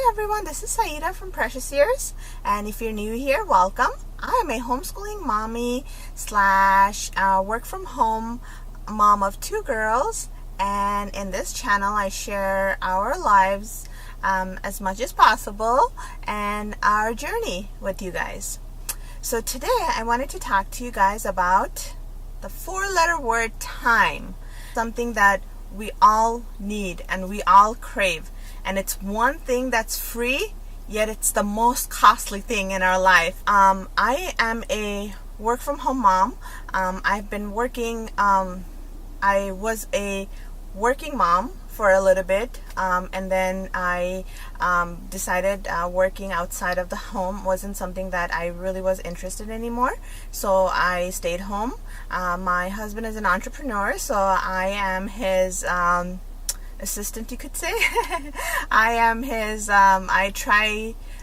everyone, this is Saida from Precious Years, and if you're new here, welcome. I am a homeschooling mommy slash work from home mom of 2 girls, and in this channel I share our lives as much as possible and our journey with you guys. So today I wanted to talk to you guys about the 4-letter word time, something that we all need and we all crave. And it's one thing that's free, yet it's the most costly thing in our life. I am a work from home mom. I've been working, I was a working mom for a little bit, and then I decided working outside of the home wasn't something that I really was interested in anymore, so I stayed home. My husband is an entrepreneur, so I am his assistant, you could say. I am his,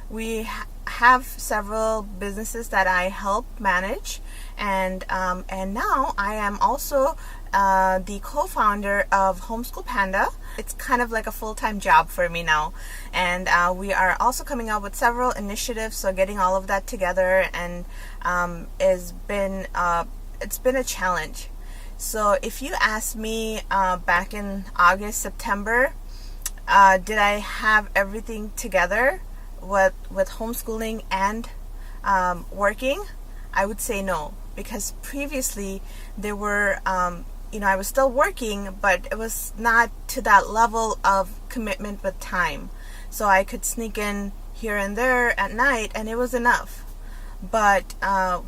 we have several businesses that I help manage, and now I am also the co-founder of Homeschool Panda. It's kind of like a full-time job for me now, and we are also coming up with several initiatives, so getting all of that together and it's been a challenge. So if you ask me back in August, September, did I have everything together with homeschooling and working? I would say no, because previously there were, I was still working, but it was not to that level of commitment with time. So I could sneak in here and there at night and it was enough. But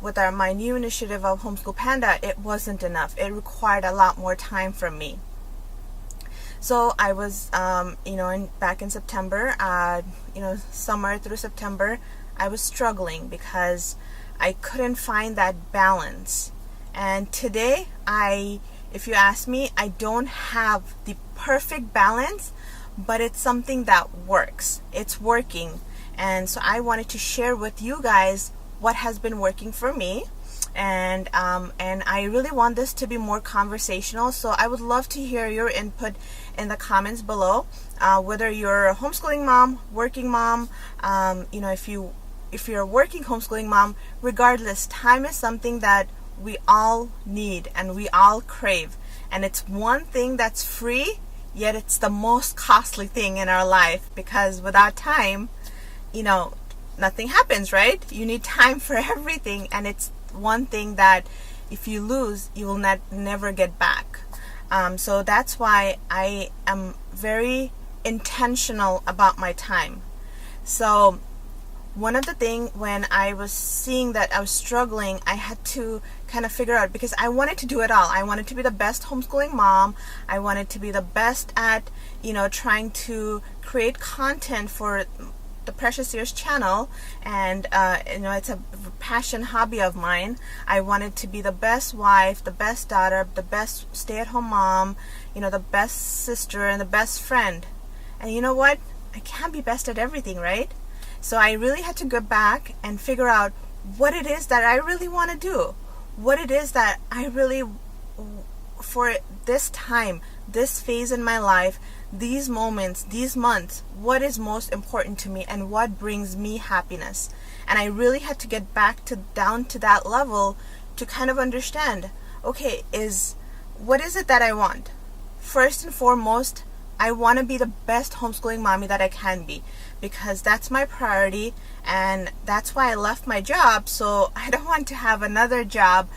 with my new initiative of Homeschool Panda, it wasn't enough. It required a lot more time from me. So I was, back in September, summer through September, I was struggling because I couldn't find that balance. And today, if you ask me, I don't have the perfect balance, but it's something that works. It's working. And so I wanted to share with you guys what has been working for me, and I really want this to be more conversational, so I would love to hear your input in the comments below, whether you're a homeschooling mom, working mom, if you're a working homeschooling mom, regardless, time is something that we all need and we all crave, and it's one thing that's free, yet it's the most costly thing in our life, because without time, nothing happens, right? You need time for everything, and it's one thing that if you lose, you will never get back. So that's why I am very intentional about my time. So one of the things when I was seeing that I was struggling, I had to kind of figure out, because I wanted to do it all. I wanted to be the best homeschooling mom. I wanted to be the best at, trying to create content for the Precious Years channel, and it's a passion hobby of mine. I wanted to be the best wife, the best daughter, the best stay-at-home mom, the best sister and the best friend. And you know what? I can't be best at everything, right? So I really had to go back and figure out what it is that I really want to do, what it is that I really, for this time, this phase in my life, these moments, these months, what is most important to me and what brings me happiness. And I really had to get down to that level to kind of understand, okay, what is it that I want? First and foremost, I want to be the best homeschooling mommy that I can be, because that's my priority, and that's why I left my job. So I don't want to have another job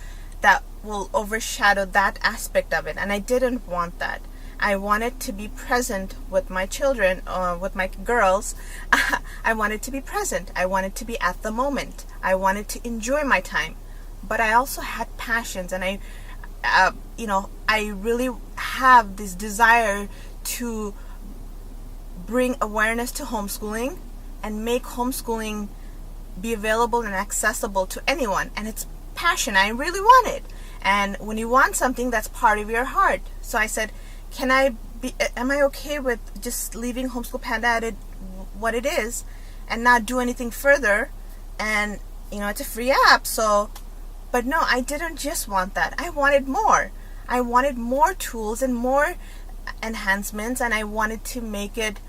that will overshadow that aspect of it, and I didn't want that. I wanted to be present with my children, with my girls. I wanted to be present. I wanted to be at the moment. I wanted to enjoy my time. But I also had passions, and I really have this desire to bring awareness to homeschooling and make homeschooling be available and accessible to anyone. And it's passion. I really want it. And when you want something, that's part of your heart. So I said, am I okay with just leaving Homeschool Panda at what it is and not do anything further? And it's a free app, so, but no, I didn't just want that. I wanted more. I wanted more tools and more enhancements, and I wanted to make it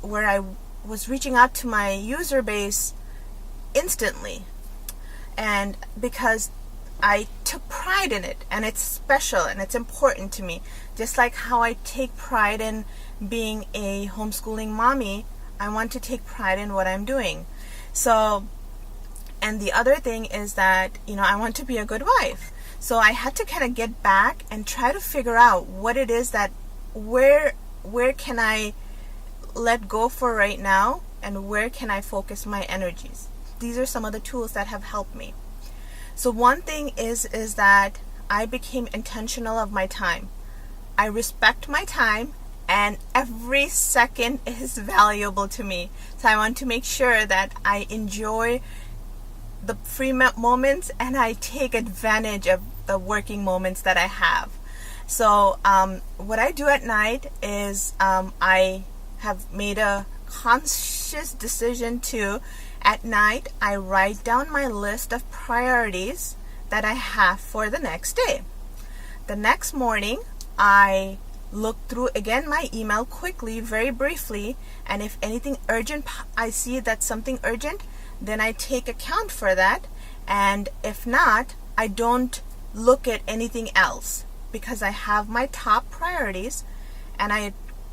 where I was reaching out to my user base instantly. And because I took pride in it, and it's special and it's important to me, just like how I take pride in being a homeschooling mommy, I want to take pride in what I'm doing. So, and the other thing is that, I want to be a good wife. So I had to kind of get back and try to figure out what it is that, where can I let go for right now, and where can I focus my energies. These are some of the tools that have helped me. So one thing is that I became intentional of my time. I respect my time, and every second is valuable to me. So I want to make sure that I enjoy the free moments, and I take advantage of the working moments that I have. So what I do at night is I have made a conscious decision to, at night, I write down my list of priorities that I have for the next day. The next morning, I look through again my email quickly, very briefly, and if anything urgent, I see that's something urgent, then I take account for that. And if not, I don't look at anything else, because I have my top priorities, and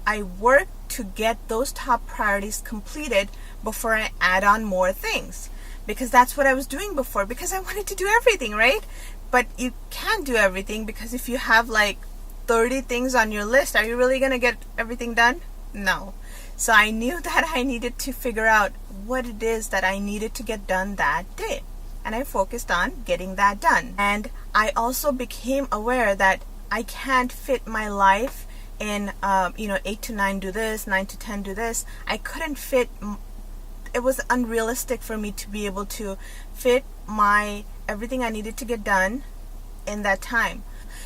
I work to get those top priorities completed before I add on more things, because that's what I was doing before, because I wanted to do everything, right? But you can't do everything, because if you have like 30 things on your list, are you really going to get everything done? No. So I knew that I needed to figure out what it is that I needed to get done that day, and I focused on getting that done. And I also became aware that I can't fit my life in 8 to 9 do this, 9 to 10 do this. I couldn't fit. It was unrealistic for me to be able to fit everything I needed to get done in that time.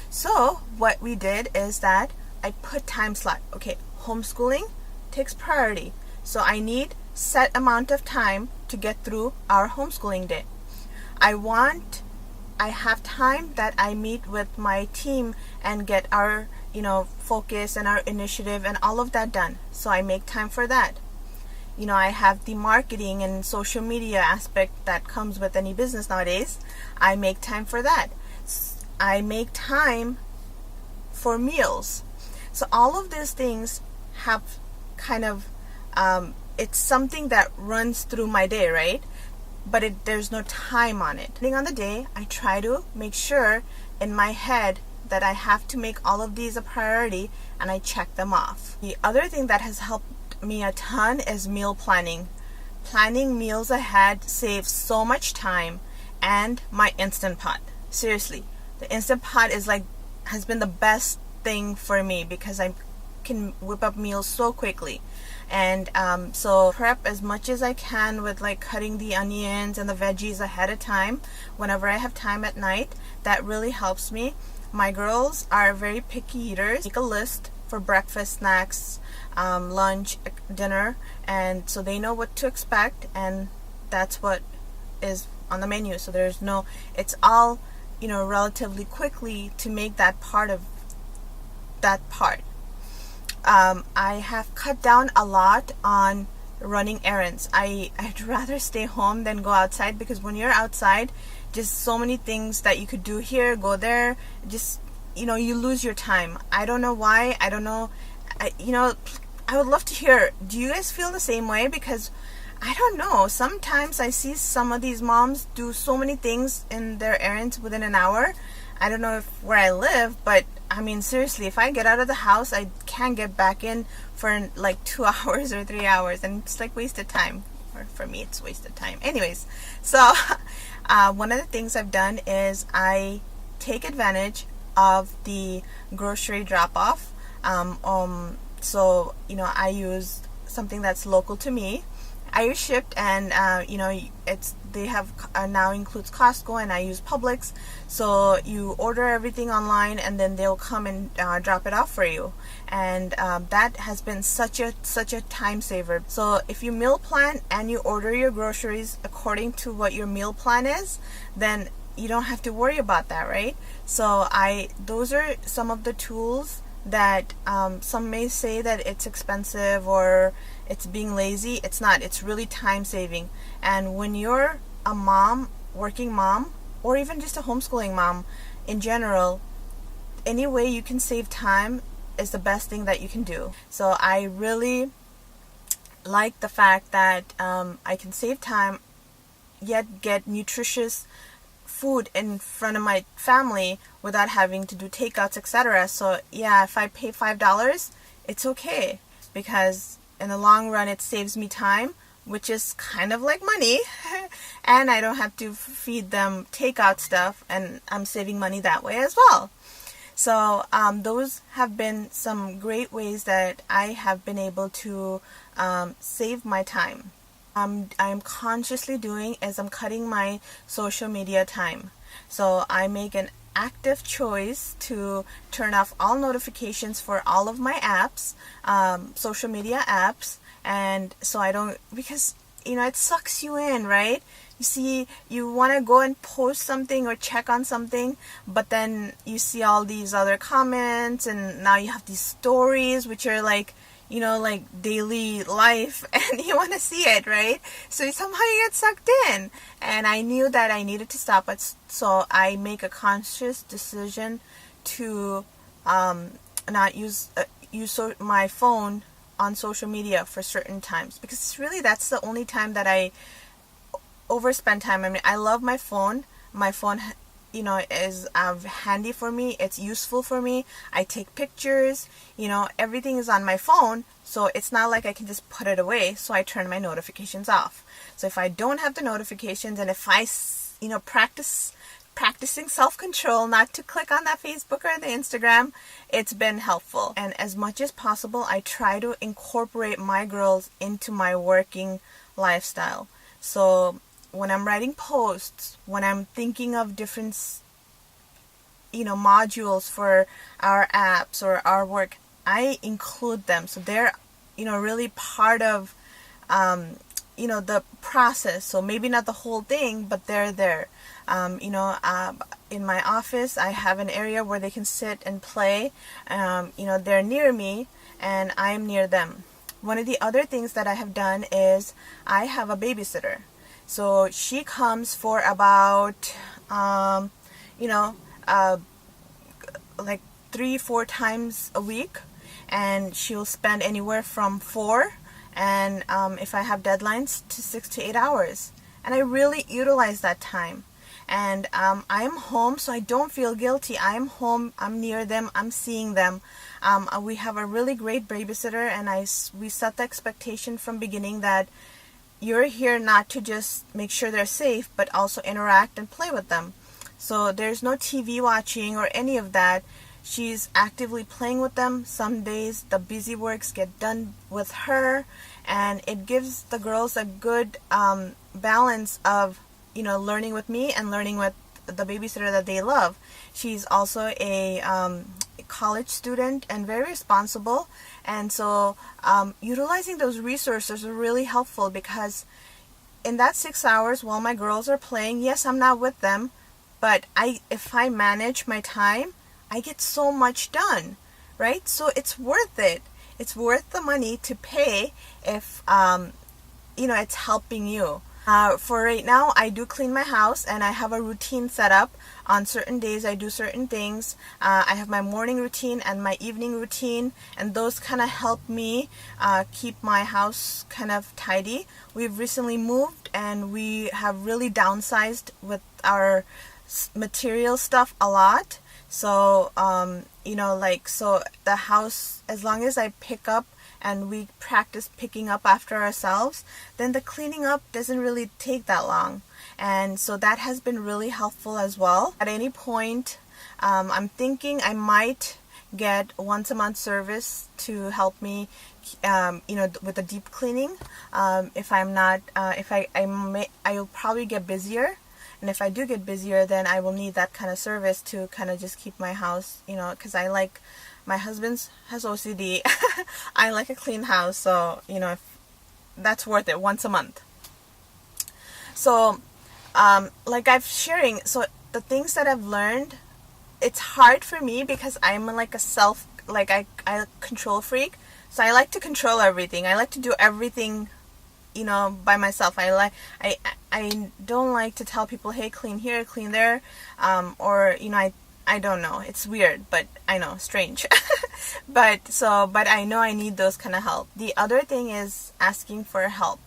So what we did is that I put time slot. Okay, homeschooling takes priority, so I need set amount of time to get through our homeschooling day. I have time that I meet with my team and get our focus and our initiative and all of that done, so I make time for that. I have the marketing and social media aspect that comes with any business nowadays. I make time for that. I make time for meals. So all of these things have kind of it's something that runs through my day, right? But there's no time on it. Depending on the day, I try to make sure in my head that I have to make all of these a priority, and I check them off. The other thing that has helped me a ton is meal planning. Planning meals ahead saves so much time, and my Instant Pot. Seriously, the Instant Pot has been the best thing for me, because I can whip up meals so quickly. And so prep as much as I can with cutting the onions and the veggies ahead of time whenever I have time at night. That really helps me. My girls are very picky eaters. Make a list for breakfast, snacks, lunch, dinner, and so they know what to expect, and that's what is on the menu. So it's all relatively quickly to make that part of that part. I have cut down a lot on running errands. I'd rather stay home than go outside, because when you're outside, just so many things that you could do here, go there, just you lose your time. I don't know why. I don't know. I would love to hear, do you guys feel the same way? Because I don't know, sometimes I see some of these moms do so many things in their errands within an hour. I don't know where I live, but I mean, seriously, if I get out of the house, I can't get back in for 2 hours or 3 hours, and it's wasted time. Or for me, it's wasted time. Anyways, so one of the things I've done is I take advantage of the grocery drop-off. So I use something that's local to me. I use Shipt, and they have now includes Costco, and I use Publix. So you order everything online, and then they'll come and drop it off for you, and that has been such a time saver. So if you meal plan and you order your groceries according to what your meal plan is, then you don't have to worry about that, right? So those are some of the tools that some may say that it's expensive or it's being lazy. It's not. It's really time saving. And when you're a mom, working mom, or even just a homeschooling mom in general, any way you can save time is the best thing that you can do. So I really like the fact that I can save time yet get nutritious food in front of my family without having to do takeouts, etc. So yeah, if I pay $5, it's okay, because in the long run it saves me time, which is kind of like money, and I don't have to feed them takeout stuff, and I'm saving money that way as well. So those have been some great ways that I have been able to save my time. I'm consciously doing is I'm cutting my social media time. So I make an active choice to turn off all notifications for all of my apps, social media apps, and so I don't, because it sucks you in, right? You see, you want to go and post something or check on something, but then you see all these other comments, and now you have these stories which are like daily life, and you want to see it, right? So somehow you get sucked in, and I knew that I needed to stop it. So I make a conscious decision to not use my phone on social media for certain times, because that's the only time that I overspend time. I mean, I love my phone. My phone is handy for me. It's useful for me. I take pictures, everything is on my phone, so it's not like I can just put it away. So I turn my notifications off. So if I don't have the notifications, and if I practicing self-control not to click on that Facebook or the Instagram, it's been helpful. And as much as possible, I try to incorporate my girls into my working lifestyle. So when I'm writing posts, when I'm thinking of different, modules for our apps or our work, I include them. So they're, really part of, the process. So maybe not the whole thing, but they're there. In my office, I have an area where they can sit and play. They're near me and I'm near them. One of the other things that I have done is I have a babysitter. So she comes for about, like 3-4 times a week, and she'll spend anywhere from 4 and if I have deadlines, to 6 to 8 hours. And I really utilize that time. And I'm home, so I don't feel guilty. I'm home, I'm near them, I'm seeing them. We have a really great babysitter, and we set the expectation from beginning that you're here not to just make sure they're safe, but also interact and play with them. So there's no TV watching or any of that. She's actively playing with them. Some days the busy works get done with her, and it gives the girls a good balance of learning with me and learning with the babysitter that they love. She's also a college student and very responsible, and so utilizing those resources are really helpful, because in that 6 hours while my girls are playing, yes, I'm not with them, but if I manage my time, I get so much done, right? So it's worth it. It's worth the money to pay if it's helping you. For right now, I do clean my house, and I have a routine set up. On certain days, I do certain things. I have my morning routine and my evening routine, and those kind of help me keep my house kind of tidy. We've recently moved, and we have really downsized with our material stuff a lot. So, so the house, as long as I pick up and we practice picking up after ourselves, then the cleaning up doesn't really take that long. And so that has been really helpful as well. At any point, I'm thinking I might get once a month service to help me, with the deep cleaning. If I'm not, I'll probably get busier. And if I do get busier, then I will need that kind of service to kind of just keep my house, because my husband has OCD. I like a clean house, so, if that's worth it once a month. So, like I've sharing, so the things that I've learned, it's hard for me because I'm like a control freak. So I like to control everything. I like to do everything, by myself. I don't like to tell people, hey, clean here, clean there, or I don't know. It's weird, but I know, strange. but I know I need those kind of help. The other thing is asking for help.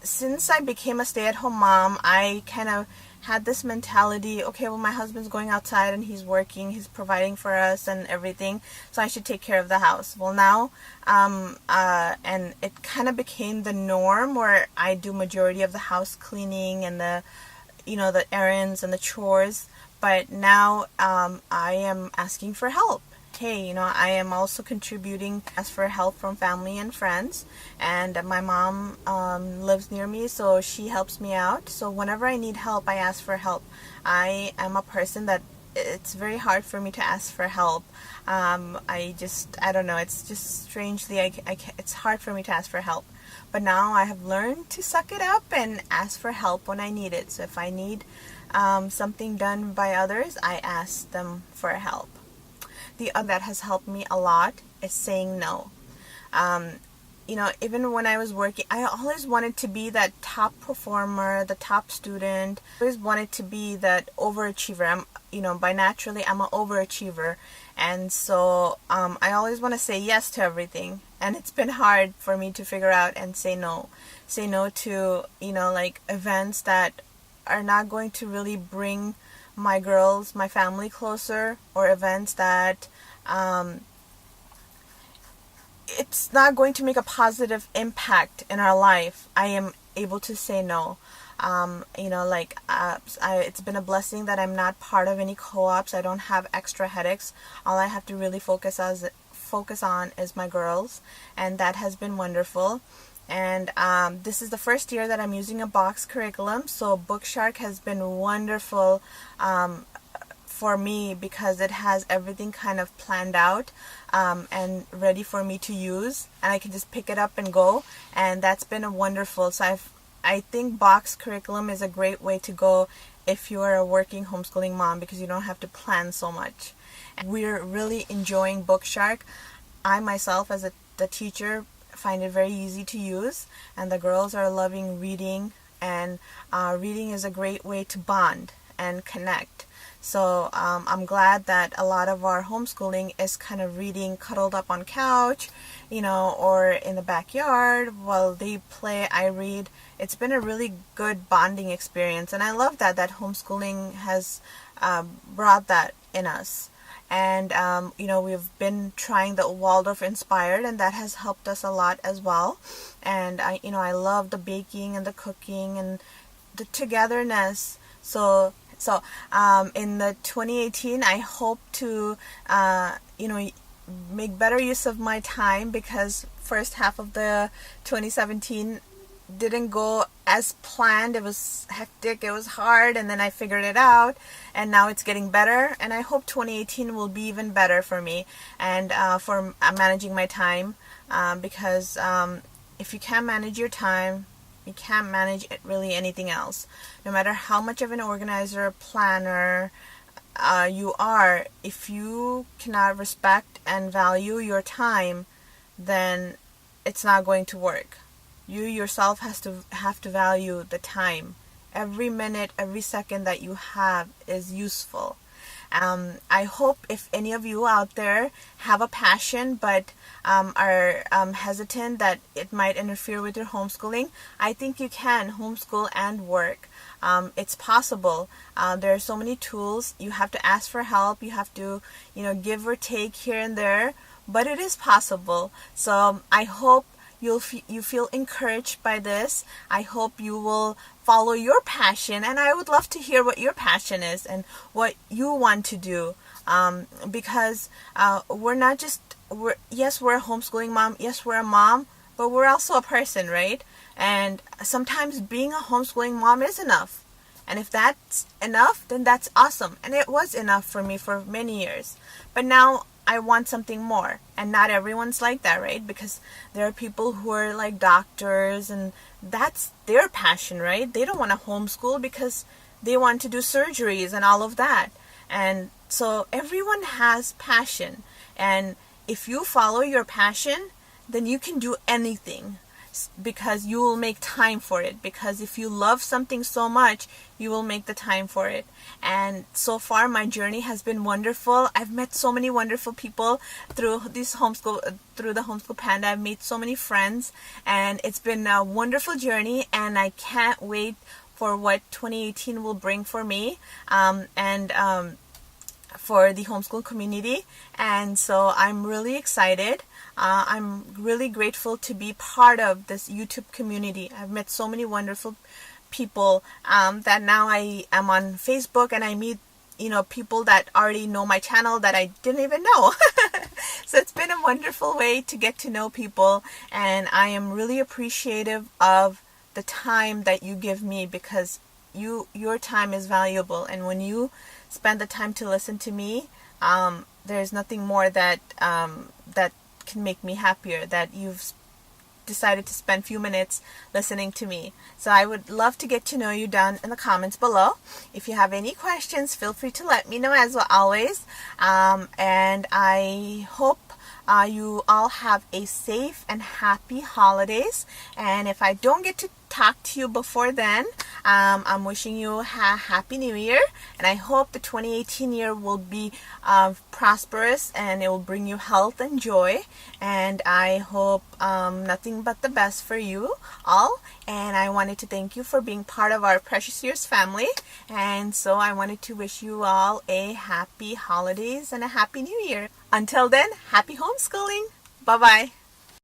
Since I became a stay-at-home mom, I kind of had this mentality, okay, well, my husband's going outside and he's working, he's providing for us and everything, so I should take care of the house. Well, now, and it kind of became the norm where I do majority of the house cleaning and the errands and the chores, but now I am asking for help. Hey, I am also contributing, ask for help from family and friends, and my mom lives near me, so she helps me out. So whenever I need help, I ask for help. I am a person that it's very hard for me to ask for help. I don't know, it's just strangely, it's hard for me to ask for help. But now I have learned to suck it up and ask for help when I need it. So if I need something done by others, I ask them for help. The other that has helped me a lot is saying no. Even when I was working, I always wanted to be that top performer, the top student. I always wanted to be that overachiever. By naturally, I'm an overachiever. And so I always want to say yes to everything. And it's been hard for me to figure out and say no. Say no to, events that are not going to really bring my girls, my family closer, or events that it's not going to make a positive impact in our life. I am able to say no. It's been a blessing that I'm not part of any co-ops. I don't have extra headaches. All I have to really focus on is my girls, and that has been wonderful. And this is the first year that I'm using a box curriculum, so Bookshark has been wonderful for me because it has everything kind of planned out and ready for me to use, and I can just pick it up and go, and that's been a wonderful. So I think box curriculum is a great way to go if you are a working homeschooling mom, because you don't have to plan so much. And we're really enjoying Bookshark. I myself, as the teacher, find it very easy to use, and the girls are loving reading, and reading is a great way to bond and connect. So I'm glad that a lot of our homeschooling is kind of reading cuddled up on couch, or in the backyard while they play, I read. It's been a really good bonding experience, and I love that homeschooling has brought that in us. And we've been trying the Waldorf inspired, and that has helped us a lot as well. And I love the baking and the cooking and the togetherness. So in the 2018, I hope to make better use of my time, because first half of the 2017 didn't go as planned. It was hectic, it was hard, and then I figured it out, and now it's getting better, and I hope 2018 will be even better for me, and for managing my time, because if you can't manage your time, you can't manage really anything else. No matter how much of an organizer, planner you are, if you cannot respect and value your time, then it's not going to work. You yourself have to value the time. Every minute, every second that you have is useful. I hope if any of you out there have a passion but are hesitant that it might interfere with your homeschooling, I think you can homeschool and work. It's possible. There are so many tools. You have to ask for help. You have to, give or take here and there, but it is possible. So I hope you feel encouraged by this. I hope you will follow your passion, and I would love to hear what your passion is and what you want to do, because we're not just, we're a homeschooling mom, yes, we're a mom, but we're also a person, right? And sometimes being a homeschooling mom is enough, and if that's enough, then that's awesome. And it was enough for me for many years, but now I want something more. And not everyone's like that, right? Because there are people who are like doctors, and that's their passion, right? They don't want to homeschool because they want to do surgeries and all of that. And so everyone has passion, and if you follow your passion, then you can do anything, because you will make time for it. Because if you love something so much, you will make the time for it. And so far my journey has been wonderful. I've met so many wonderful people through the Homeschool Panda. I've made so many friends, and it's been a wonderful journey, and I can't wait for what 2018 will bring for me, and for the homeschool community. And so I'm really excited. I'm really grateful to be part of this YouTube community. I've met so many wonderful people, that now I am on Facebook, and I meet people that already know my channel that I didn't even know. So it's been a wonderful way to get to know people, and I am really appreciative of the time that you give me, because your time is valuable, and when you spend the time to listen to me, there's nothing more that can make me happier, that you've decided to spend a few minutes listening to me. So I would love to get to know you down in the comments below. If you have any questions, feel free to let me know as always. And I hope you all have a safe and happy holidays. And if I don't get to talk to you before then, I'm wishing you a happy new year, and I hope the 2018 year will be prosperous, and it will bring you health and joy, and I hope nothing but the best for you all. And I wanted to thank you for being part of our Precious Years family, and so I wanted to wish you all a happy holidays and a happy new year. Until then, happy homeschooling. Bye bye.